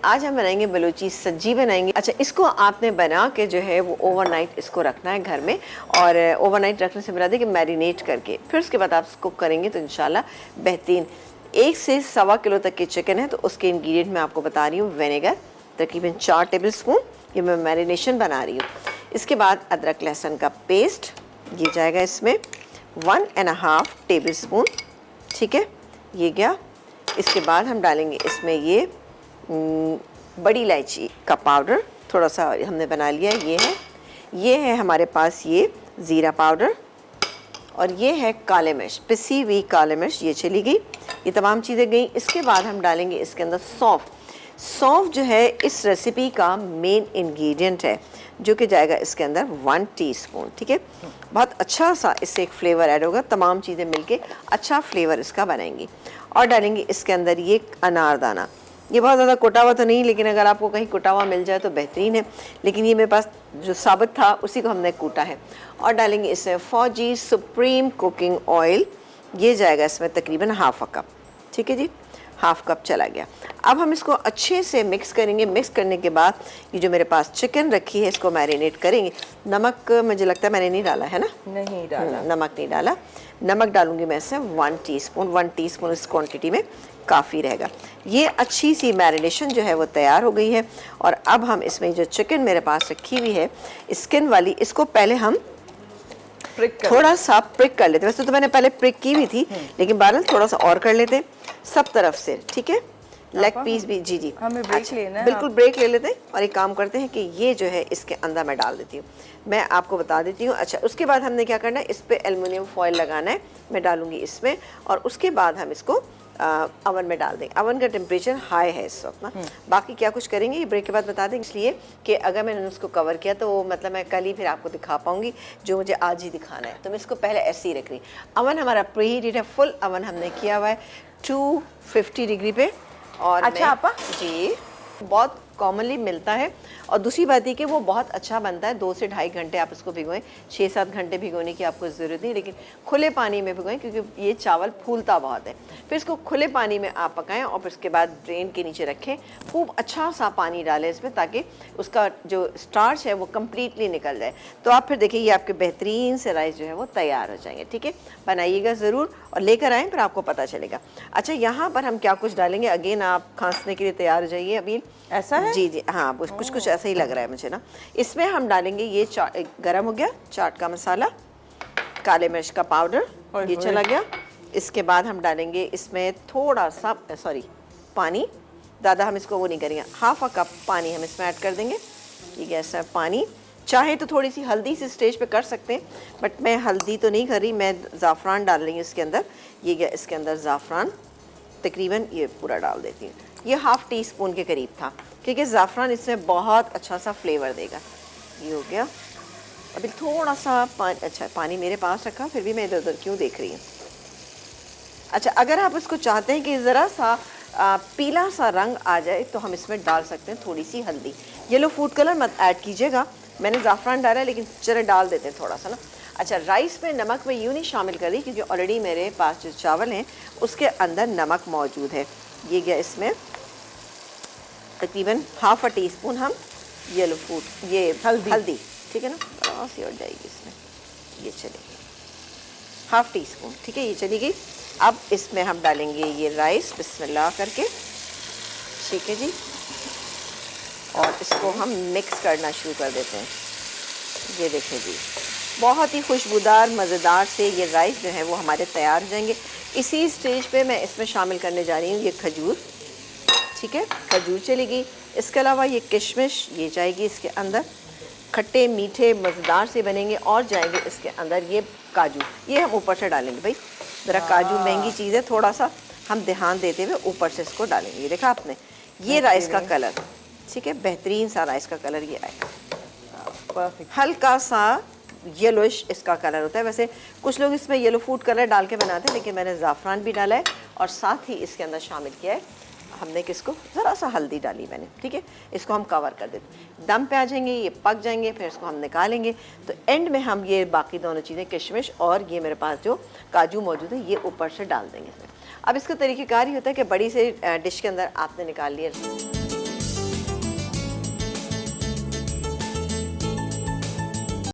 आज हम बनाएंगे बलूची सब्जी बनाएंगे। अच्छा, इसको आपने बना के जो है वो ओवरनाइट इसको रखना है घर में, और ओवरनाइट रखने से बता दें कि मैरिनेट करके फिर उसके बाद आप इसको करेंगे तो इंशाल्लाह बेहतरीन। 1 से सवा किलो तक की चिकन है, तो उसके इंग्रेडिएंट मैं आपको बता रही हूँ। विनेगर तकरीबन 4 टेबल स्पून, ये मैं मैरिनेशन बना रही हूँ। इसके बाद अदरक लहसुन का पेस्ट ये जाएगा इसमें 1.5 टेबल स्पून, ठीक है, ये गया। इसके बाद हम डालेंगे इसमें ये बड़ी इलायची का पाउडर थोड़ा सा हमने बना लिया है, ये है हमारे पास ये ज़ीरा पाउडर, और ये है काले मिर्च, पिसी हुई काले मिर्च, ये चली गई, ये तमाम चीज़ें गई। इसके बाद हम डालेंगे इसके अंदर सौंफ। सौंफ जो है इस रेसिपी का मेन इंग्रेडिएंट है, जो कि जाएगा इसके अंदर 1 टीस्पून, ठीक है। बहुत अच्छा सा इससे एक फ्लेवर ऐड होगा, तमाम चीज़ें मिलके अच्छा फ्लेवर इसका बनाएंगी। और डालेंगे इसके अंदर ये अनारदाना, ये बहुत ज़्यादा कुटा हुआ तो नहीं, लेकिन अगर आपको कहीं कुटा हुआ मिल जाए तो बेहतरीन है, लेकिन ये मेरे पास जो साबित था उसी को हमने कूटा है। और डालेंगे इसमें फौजी सुप्रीम कुकिंग ऑयल, ये जाएगा इसमें तकरीबन ½ कप, ठीक है जी, ½ कप चला गया। अब हम इसको अच्छे से मिक्स करेंगे। मिक्स करने के बाद ये जो मेरे पास चिकन रखी है इसको मैरिनेट करेंगे। नमक मुझे लगता है मैंने नहीं डाला है ना, नहीं डाला, नमक नहीं डाला। नमक डालूंगी मैं इसमें 1 टीस्पून इस क्वांटिटी में काफ़ी रहेगा। ये अच्छी सी मैरिनेशन जो है वो तैयार हो गई है। और अब हम इसमें जो चिकन मेरे पास रखी हुई है स्किन वाली, इसको पहले हम थोड़ा सा प्रिक कर लेते हैं। वैसे तो मैंने पहले प्रिक की हुई थी, लेकिन बहरहाल थोड़ा सा और कर लेते हैं सब तरफ से, ठीक है। लेग पीस भी जी हमें ब्रेक लेना है, बिल्कुल ब्रेक ले लेते हैं। और एक काम करते हैं कि ये जो है इसके अंदर मैं डाल देती हूँ, मैं आपको बता देती हूँ। अच्छा, उसके बाद हमने क्या करना है, इस पर एल्युमिनियम फॉयल लगाना है, मैं डालूंगी इसमें, और उसके बाद हम इसको अवन में डाल देंगे। अवन का टेम्परेचर हाई है इस वक्त ना। बाकी क्या कुछ करेंगे ये ब्रेक के बाद बता देंगे, इसलिए कि अगर मैंने उसको कवर किया तो मतलब मैं कल ही फिर आपको दिखा पाऊंगी जो मुझे आज ही दिखाना है, तो मैं इसको पहले ऐसे ही रख रही। अवन हमारा प्री हीटेड है, फुल अवन हमने किया हुआ है 250 डिग्री पे। और अच्छा आपा जी, बहुत कॉमनली मिलता है। और दूसरी बात है कि वो बहुत अच्छा बनता है। 2 से ढाई घंटे आप इसको भिगोएं, 6-7 घंटे भिगोने की आपको ज़रूरत नहीं, लेकिन खुले पानी में भिगोएं क्योंकि ये चावल फूलता बहुत है। फिर इसको खुले पानी में आप पकाएं और फिर उसके बाद ड्रेन के नीचे रखें। खूब अच्छा सा पानी डालें इसमें, ताकि उसका जो स्टार्च है वो कम्प्लीटली निकल जाए। तो आप फिर देखिए ये आपके बेहतरीन से राइस जो है वो तैयार हो जाएंगे, ठीक है। बनाइएगा ज़रूर और लेकर आएँ, फिर आपको पता चलेगा। अच्छा, यहाँ पर हम क्या कुछ डालेंगे, अगेन आप खांसने के लिए तैयार हो जाइए अभी। ऐसा है जी हाँ, कुछ ऐसा ही लग रहा है मुझे ना। इसमें हम डालेंगे ये गरम हो गया चाट का मसाला, काले मिर्च का पाउडर, ये चला गया। इसके बाद हम डालेंगे इसमें थोड़ा सा पानी, ज़्यादा हम इसको वो नहीं करेंगे, ½ कप पानी हम इसमें ऐड कर देंगे। ठीक है, ऐसा पानी। चाहे तो थोड़ी सी हल्दी से स्टेज पे कर सकते हैं, बट मैं हल्दी तो नहीं कर रही, मैं ज़ाफ़रान डाल रही हूँ इसके अंदर। ये गया इसके अंदर ज़ाफ़रान, तकरीबन ये पूरा डाल देती हूँ। ये ½ टीस्पून के करीब था, क्योंकि ज़ाफ़रान इसमें बहुत अच्छा सा फ्लेवर देगा। ये हो गया। अभी थोड़ा सा अच्छा पानी मेरे पास रखा, फिर भी मैं इधर उधर क्यों देख रही हूँ। अच्छा, अगर आप इसको चाहते हैं कि ज़रा सा पीला सा रंग आ जाए तो हम इसमें डाल सकते हैं थोड़ी सी हल्दी। येलो फूड कलर मत ऐड कीजिएगा, मैंने ज़ाफ़रान डाला है, लेकिन चले डाल देते हैं थोड़ा सा ना। अच्छा, राइस में नमक मैं यूँ नहीं शामिल कर रही, क्योंकि ऑलरेडी मेरे पास जो चावल हैं उसके अंदर नमक मौजूद है। ये गया इसमें तकरीबन ½ टीस्पून हम येलो फूड, ये हल्दी, ठीक है ना, थोड़ा सी और जाएगी इसमें, ये चलेगी ½ टीस्पून, ठीक है, ये चली गई। अब इसमें हम डालेंगे ये राइस बिस्मिल्लाह करके, ठीक है जी, और इसको हम मिक्स करना शुरू कर देते हैं। ये देखें जी, बहुत ही खुशबूदार मज़ेदार से ये राइस जो है वो हमारे तैयार हो जाएंगे। इसी स्टेज पे मैं इसमें शामिल करने जा रही हूँ ये खजूर, ठीक है, खजूर चली गई। इसके अलावा ये किशमिश, ये जाएगी इसके अंदर, खट्टे मीठे मज़ेदार से बनेंगे। और जाएंगे इसके अंदर ये काजू, ये हम ऊपर से डालेंगे भाई, ज़रा काजू महंगी चीज़ है, थोड़ा सा हम ध्यान देते हुए ऊपर से इसको डालेंगे। ये देखा आपने, ये राइस का कलर, ठीक है, बेहतरीन सा राइस का कलर ये आएगा। हल्का सा येलोइश इसका कलर होता है। वैसे कुछ लोग इसमें येलो फूड कलर डाल के बनाते हैं, लेकिन मैंने ज़ाफ़रान भी डाला है और साथ ही इसके अंदर शामिल किया है हमने किसको, ज़रा सा हल्दी डाली मैंने, ठीक है। इसको हम कवर कर देते, दम पे आ जाएंगे, ये पक जाएंगे, फिर इसको हम निकालेंगे। तो एंड में हम ये बाकी दोनों चीज़ें, किशमिश और ये मेरे पास जो काजू मौजूद है, ये ऊपर से डाल देंगे। अब इसका तरीक़ेकार ये होता है कि बड़ी से डिश के अंदर आपने निकाल लिया